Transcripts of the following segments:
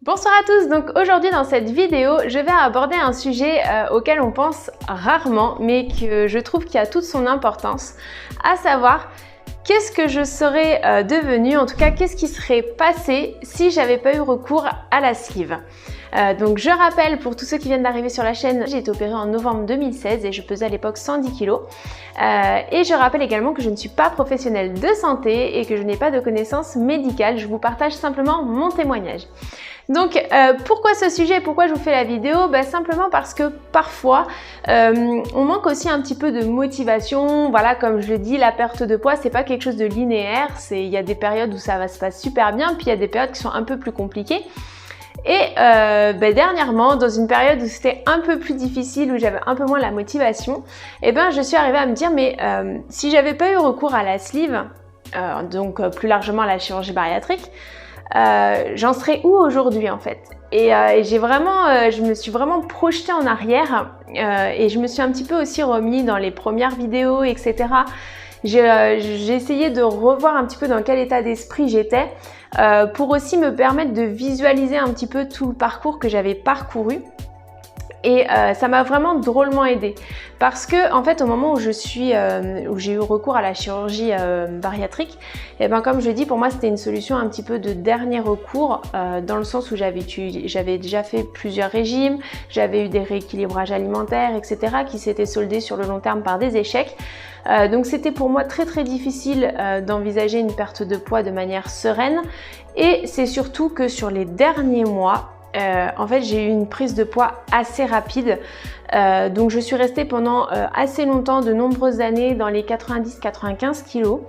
Bonsoir à tous, donc aujourd'hui dans cette vidéo, je vais aborder un sujet auquel on pense rarement, mais que je trouve qui a toute son importance, à savoir qu'est-ce que je serais devenue, en tout cas qu'est-ce qui serait passé si j'avais pas eu recours à la sleeve. Donc je rappelle pour tous ceux qui viennent d'arriver sur la chaîne, j'ai été opérée en novembre 2016 et je pesais à l'époque 110 kg. Et je rappelle également que je ne suis pas professionnelle de santé et que je n'ai pas de connaissances médicales, je vous partage simplement mon témoignage. Donc pourquoi ce sujet, pourquoi je vous fais la vidéo? Simplement parce que parfois on manque aussi un petit peu de motivation. Voilà, comme je le dis, la perte de poids c'est pas quelque chose de linéaire, il y a des périodes où ça va se passer super bien, puis il y a des périodes qui sont un peu plus compliquées. Et dernièrement, dans une période où c'était un peu plus difficile, où j'avais un peu moins la motivation, je suis arrivée à me dire si j'avais pas eu recours à la sleeve, donc plus largement à la chirurgie bariatrique, j'en serais où aujourd'hui en fait? Et je me suis vraiment projetée en arrière et je me suis un petit peu aussi remis dans les premières vidéos, etc. J'ai essayé de revoir un petit peu dans quel état d'esprit j'étais pour aussi me permettre de visualiser un petit peu tout le parcours que j'avais parcouru. Et ça m'a vraiment drôlement aidée parce que en fait au moment où j'ai eu recours à la chirurgie bariatrique, comme je dis, pour moi c'était une solution un petit peu de dernier recours dans le sens où j'avais déjà fait plusieurs régimes, j'avais eu des rééquilibrages alimentaires, etc. qui s'étaient soldés sur le long terme par des échecs. Donc c'était pour moi très difficile d'envisager une perte de poids de manière sereine, et c'est surtout que sur les derniers mois, en fait j'ai eu une prise de poids assez rapide, donc je suis restée pendant assez longtemps, de nombreuses années, dans les 90-95 kg.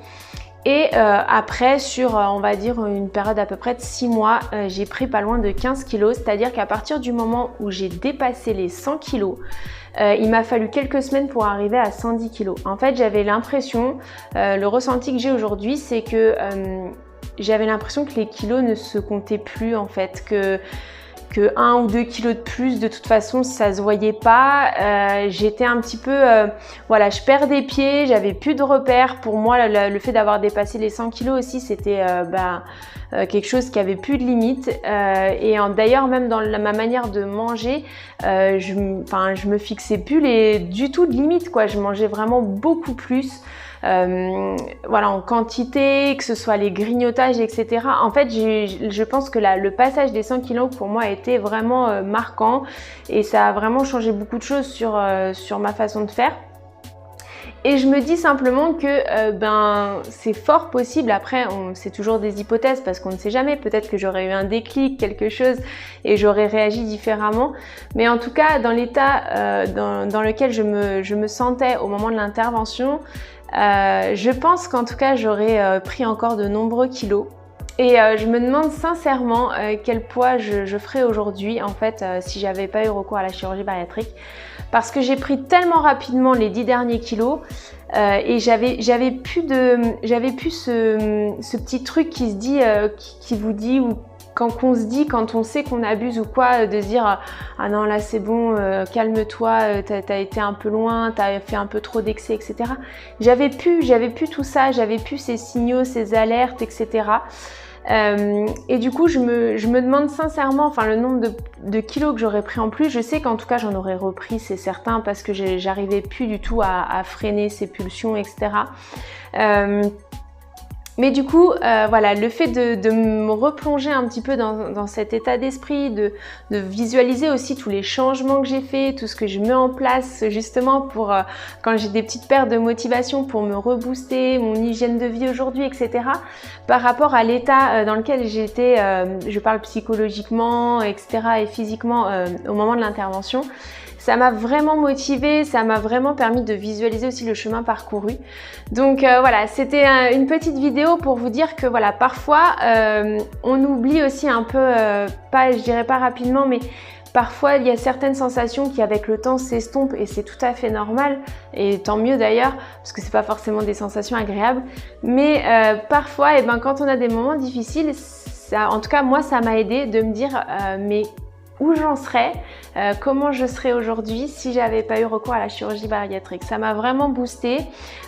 Et après, sur on va dire une période à peu près de 6 mois, j'ai pris pas loin de 15 kg, c'est-à-dire qu'à partir du moment où j'ai dépassé les 100 kg, il m'a fallu quelques semaines pour arriver à 110 kg. En fait, j'avais l'impression, le ressenti que j'ai aujourd'hui, c'est que j'avais l'impression que les kilos ne se comptaient plus en fait, que 1 ou 2 kilos de plus, de toute façon ça se voyait pas. J'étais un petit peu, voilà, je perdais pied, j'avais plus de repères. Pour moi le fait d'avoir dépassé les 100 kilos aussi, c'était quelque chose qui avait plus de limite, et d'ailleurs même dans ma manière de manger, je me fixais plus du tout de limite quoi. Je mangeais vraiment beaucoup plus. Voilà, en quantité, que ce soit les grignotages, etc. En fait, je pense que le passage des 100 kg pour moi a été vraiment marquant, et ça a vraiment changé beaucoup de choses sur ma façon de faire. Et je me dis simplement que c'est fort possible. Après, c'est toujours des hypothèses parce qu'on ne sait jamais. Peut-être que j'aurais eu un déclic, quelque chose, et j'aurais réagi différemment. Mais en tout cas, dans l'état dans lequel je me sentais au moment de l'intervention, je pense qu'en tout cas, j'aurais pris encore de nombreux kilos. Et je me demande sincèrement quel poids je ferais aujourd'hui en fait si j'avais pas eu recours à la chirurgie bariatrique, parce que j'ai pris tellement rapidement les 10 derniers kilos et j'avais plus ce petit truc qui se dit, qui vous dit, ou quand on se dit, quand on sait qu'on abuse ou quoi, de se dire ah non là c'est bon, calme-toi, t'as été un peu loin, t'as fait un peu trop d'excès, etc. J'avais plus tout ça, j'avais plus ces signaux, ces alertes, etc. Et du coup je me demande sincèrement, le nombre de kilos que j'aurais pris en plus. Je sais qu'en tout cas j'en aurais repris, c'est certain, parce que j'arrivais plus du tout à freiner ces pulsions, etc. Mais du coup, voilà, le fait de me replonger un petit peu dans cet état d'esprit, de visualiser aussi tous les changements que j'ai faits, tout ce que je mets en place justement pour quand j'ai des petites pertes de motivation, pour me rebooster, mon hygiène de vie aujourd'hui, etc. Par rapport à l'état dans lequel j'étais, je parle psychologiquement, etc. et physiquement au moment de l'intervention. Ça m'a vraiment motivée, ça m'a vraiment permis de visualiser aussi le chemin parcouru. Donc voilà, c'était une petite vidéo pour vous dire que voilà, parfois on oublie aussi un peu, je dirais pas rapidement, mais parfois il y a certaines sensations qui avec le temps s'estompent, et c'est tout à fait normal, et tant mieux d'ailleurs, parce que c'est pas forcément des sensations agréables. Mais parfois, quand on a des moments difficiles, ça, en tout cas moi ça m'a aidé de me dire mais où j'en serais, comment je serais aujourd'hui si j'avais pas eu recours à la chirurgie bariatrique. Ça m'a vraiment boosté.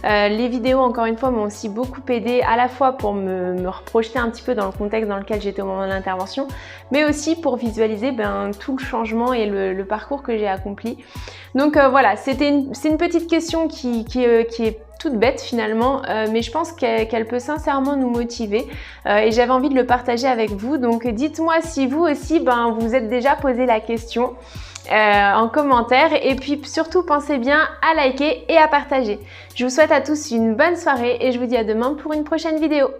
Les vidéos, encore une fois, m'ont aussi beaucoup aidé à la fois pour me reprojeter un petit peu dans le contexte dans lequel j'étais au moment de l'intervention, mais aussi pour visualiser tout le changement et le parcours que j'ai accompli. Donc voilà, c'est une petite question qui est toute bête finalement, mais je pense qu'elle peut sincèrement nous motiver et j'avais envie de le partager avec vous. Donc dites-moi si vous aussi vous êtes déjà posé la question en commentaire, et puis surtout pensez bien à liker et à partager. Je vous souhaite à tous une bonne soirée et je vous dis à demain pour une prochaine vidéo.